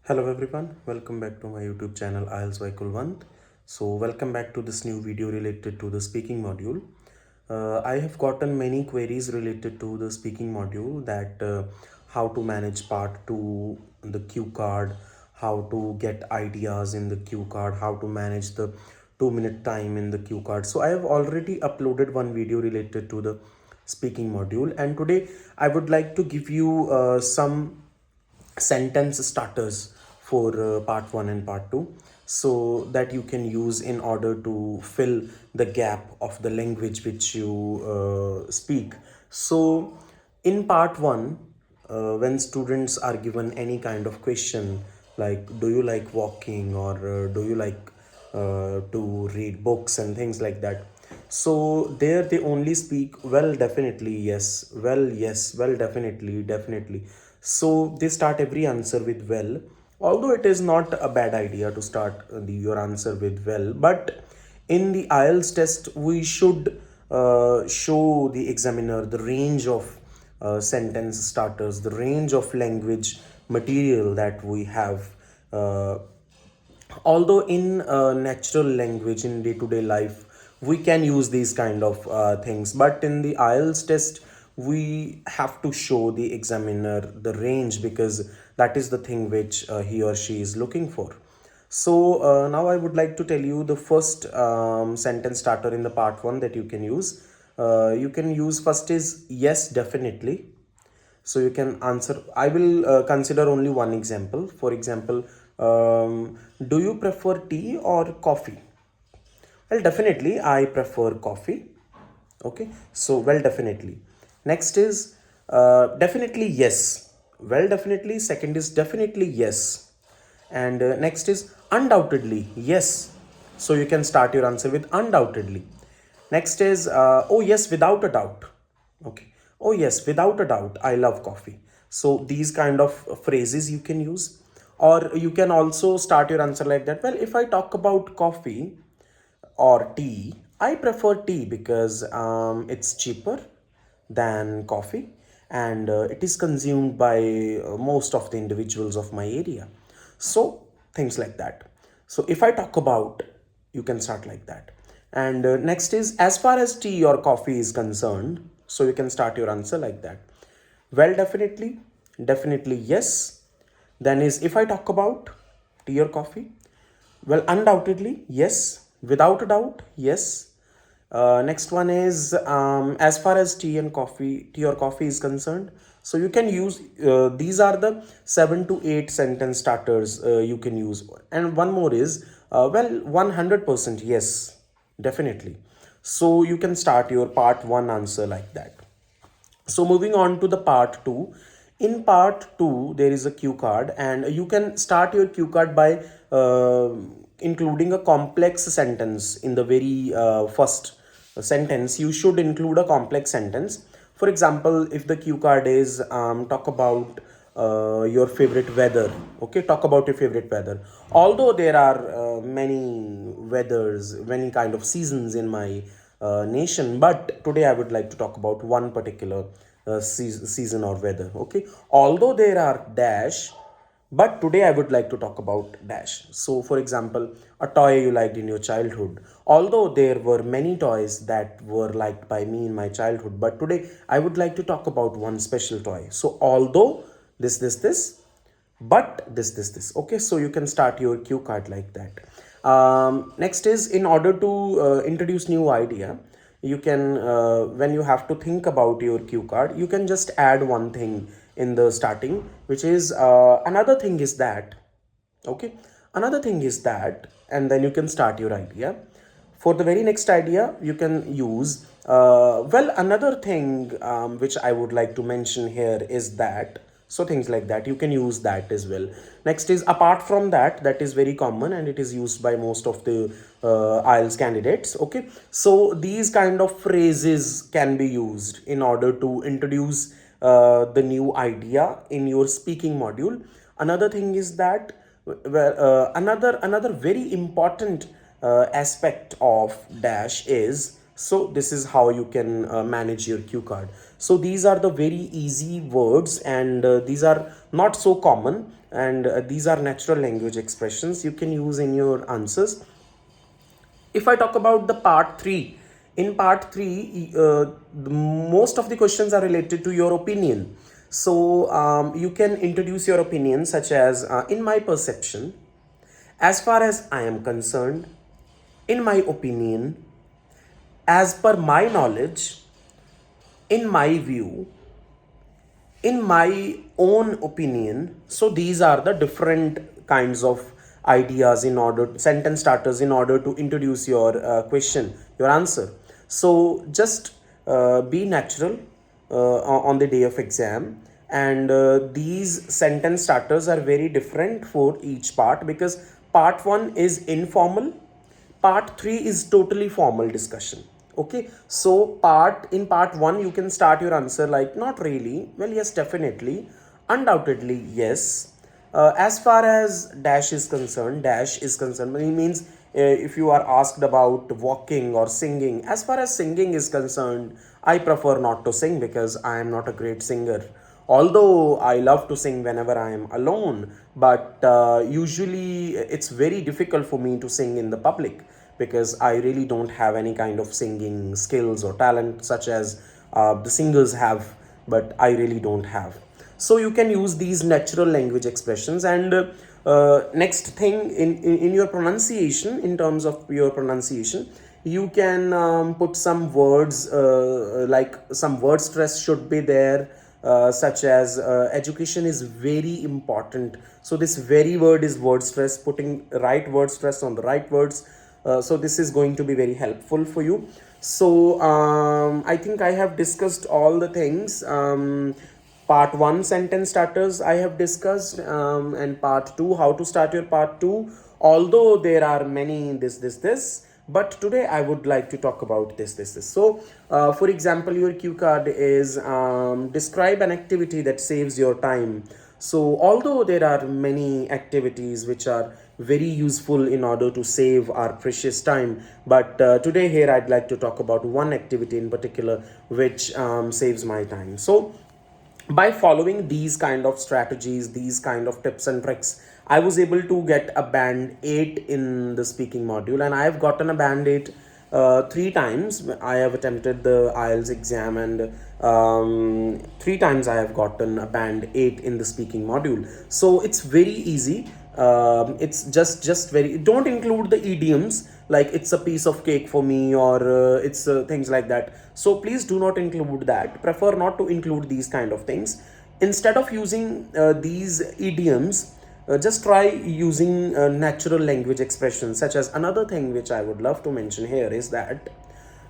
Hello everyone, welcome back to my YouTube channel IELTS by Kulwant. So welcome back to this new video related to the speaking module. I have gotten many queries related to the speaking module that how to manage part 2, the cue card, how to get ideas in the cue card, how to manage the 2-minute time in the cue card. So I have already uploaded one video related to the speaking module, and today I would like to give you some sentence starters for part 1 and part 2, so that you can use in order to fill the gap of the language which you speak. So in part 1, when students are given any kind of question like do you like walking, or do you like to read books and things like that, so there they only speak well, definitely, yes, well, yes, well, definitely, definitely. So they start every answer with well, although it is not a bad idea to start your answer with well, but in the IELTS test we should show the examiner the range of sentence starters, the range of language material that we have. Although in natural language, in day-to-day life, we can use these kind of things, but in the IELTS test we have to show the examiner the range, because that is the thing which he or she is looking for. So now I would like to tell you the first sentence starter in the part 1 that you can use. You can use first is yes, definitely. So you can answer. I will consider only one example. For example, do you prefer tea or coffee? Well, definitely I prefer coffee. Okay, so well, definitely. Next is definitely yes. Well, definitely. Second is definitely yes. And next is undoubtedly yes. So you can start your answer with undoubtedly. Next is oh yes, without a doubt. Okay, oh yes, without a doubt I love coffee. So these kind of phrases you can use, or you can also start your answer like that. Well, if I talk about coffee or tea, I prefer tea because it's cheaper than coffee, and it is consumed by most of the individuals of my area. So things like that. So if I talk about, you can start like that. And next is as far as tea or coffee is concerned, so you can start your answer like that. Well, definitely, definitely yes. Then is if I talk about tea or coffee, well, undoubtedly, yes. Without a doubt, yes. Next one is as far as tea or coffee is concerned. So you can use these are the 7 to 8 sentence starters you can use. And one more is well, 100% yes, definitely. So you can start your part 1 answer like that. So moving on to the part 2. In part 2, there is a cue card, and you can start your cue card by including a complex sentence in the very first sentence. You should include a complex sentence. For example, if the cue card is talk about your favorite weather, okay, talk about your favorite weather. Although there are many weathers, many kind of seasons in my nation, but today I would like to talk about one particular season or weather. Okay, although there are dash, but today I would like to talk about dash. So for example, a toy you liked in your childhood. Although there were many toys that were liked by me in my childhood, but today I would like to talk about one special toy. So although this, but this. Okay, so you can start your cue card like that. Next is, in order to introduce new idea, you can when you have to think about your cue card, you can just add one thing in the starting, which is another thing is that. Okay, another thing is that, and then you can start your idea. For the very next idea, you can use well, another thing which I would like to mention here is that. So things like that, you can use that as well. Next is apart from that, that is very common and it is used by most of the IELTS candidates. Okay, so these kind of phrases can be used in order to introduce the new idea in your speaking module. Another thing is that another very important aspect of dash is So this is how you can manage your cue card. So these are the very easy words, and these are not so common, and these are natural language expressions you can use in your answers. If I talk about the part 3, in part 3, most of the questions are related to your opinion. So you can introduce your opinion, such as in my perception, as far as I am concerned, in my opinion, as per my knowledge, in my view, in my own opinion. So these are the different kinds of ideas, in order sentence starters, in order to introduce your question, your answer. So just be natural on the day of exam, and these sentence starters are very different for each part, because part 1 is informal, part 3 is totally formal discussion. Okay, so in part 1 you can start your answer like, not really, well, yes, definitely, undoubtedly, yes. As far as dash is concerned, it means if you are asked about walking or singing. As far as singing is concerned, I prefer not to sing because I am not a great singer. Although I love to sing whenever I am alone, but usually it's very difficult for me to sing in the public, because I really don't have any kind of singing skills or talent such as the singers have, but I really don't have. So you can use these natural language expressions. And next thing, in your pronunciation, in terms of your pronunciation, you can put some words, like some word stress should be there, such as education is very important. So this very word is word stress, putting right word stress on the right words. So this is going to be very helpful for you. So I think I have discussed all the things. Part 1 sentence starters I have discussed, and part 2 how to start your part 2, although there are many this, but today I would like to talk about this. So for example, your cue card is describe an activity that saves your time. So although there are many activities which are very useful in order to save our precious time, but today here I'd like to talk about one activity in particular which saves my time. So by following these kind of strategies, these kind of tips and tricks, I was able to get a band 8 in the speaking module, and I have gotten a band 8 three times. I have attempted the IELTS exam, and three times I have gotten a band 8 in the speaking module. So it's very easy. It's just very, don't include the idioms like it's a piece of cake for me, or it's things like that. So please do not include that. Prefer not to include these kind of things. Instead of using these idioms, just try using natural language expressions. Such as, another thing which I would love to mention here is that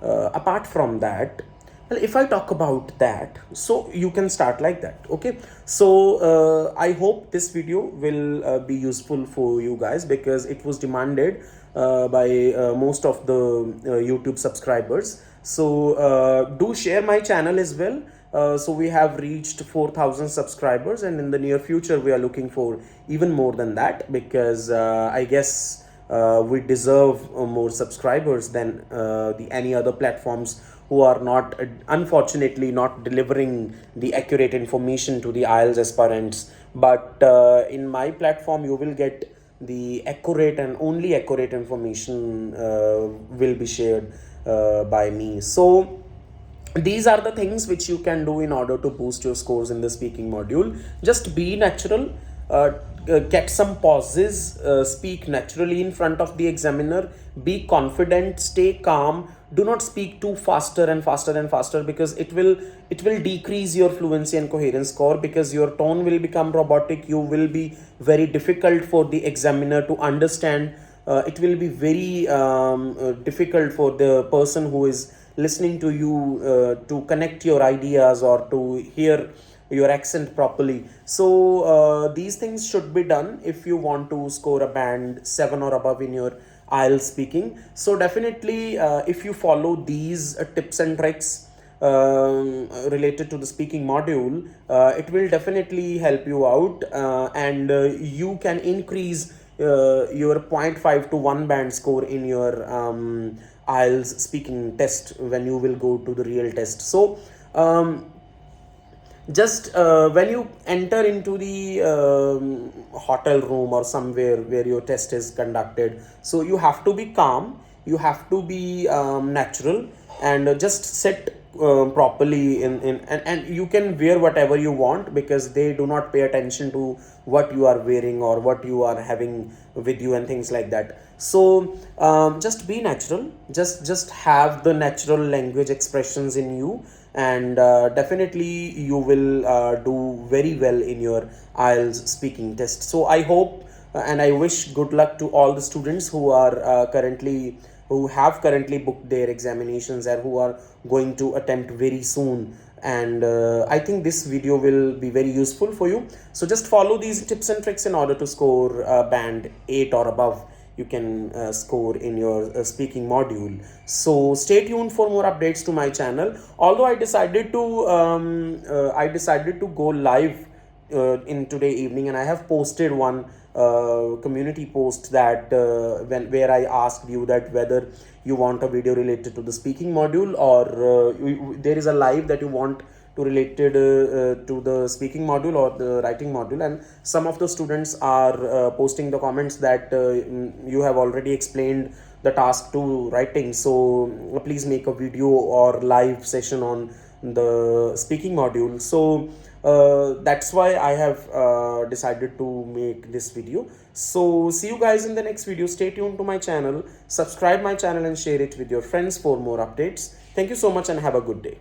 apart from that, well, if I talk about that, so you can start like that. Okay, so I hope this video will be useful for you guys, because it was demanded by most of the YouTube subscribers. So do share my channel as well. So we have reached 4,000 subscribers, and in the near future we are looking for even more than that, because I guess we deserve more subscribers than the any other platforms who are not, unfortunately, not delivering the accurate information to the IELTS aspirants. But in my platform you will get the accurate and only accurate information will be shared by me. So these are the things which you can do in order to boost your scores in the speaking module. Just be natural, get some pauses, speak naturally in front of the examiner, be confident, stay calm. Do not speak too faster and faster, because it will decrease your fluency and coherence score, because your tone will become robotic. You will be very difficult for the examiner to understand. It will be very difficult for the person who is listening to you to connect your ideas or to hear your accent properly. So these things should be done if you want to score a band 7 or above in your IELTS speaking. So definitely if you follow these tips and tricks related to the speaking module, it will definitely help you out, and you can increase your 0.5 to 1 band score in your IELTS speaking test when you will go to the real test. So just when you enter into the hotel room or somewhere where your test is conducted, so you have to be calm, you have to be natural, and just sit properly and you can wear whatever you want, because they do not pay attention to what you are wearing or what you are having with you and things like that. So just be natural, just have the natural language expressions in you, and definitely you will do very well in your IELTS speaking test. So I hope and I wish good luck to all the students who are who have currently booked their examinations and who are going to attempt very soon. And I think this video will be very useful for you. So just follow these tips and tricks in order to score band 8 or above. You can score in your speaking module. So stay tuned for more updates to my channel. Although I decided to go live in today evening, and I have posted one community post that where I asked you that whether you want a video related to the speaking module, or there is a live that you want to related to the speaking module or the writing module. And some of the students are posting the comments that you have already explained the task to writing, so please make a video or live session on the speaking module. So that's why I have decided to make this video. So see you guys in the next video. Stay tuned to my channel, subscribe my channel, and share it with your friends for more updates. Thank you so much and have a good day.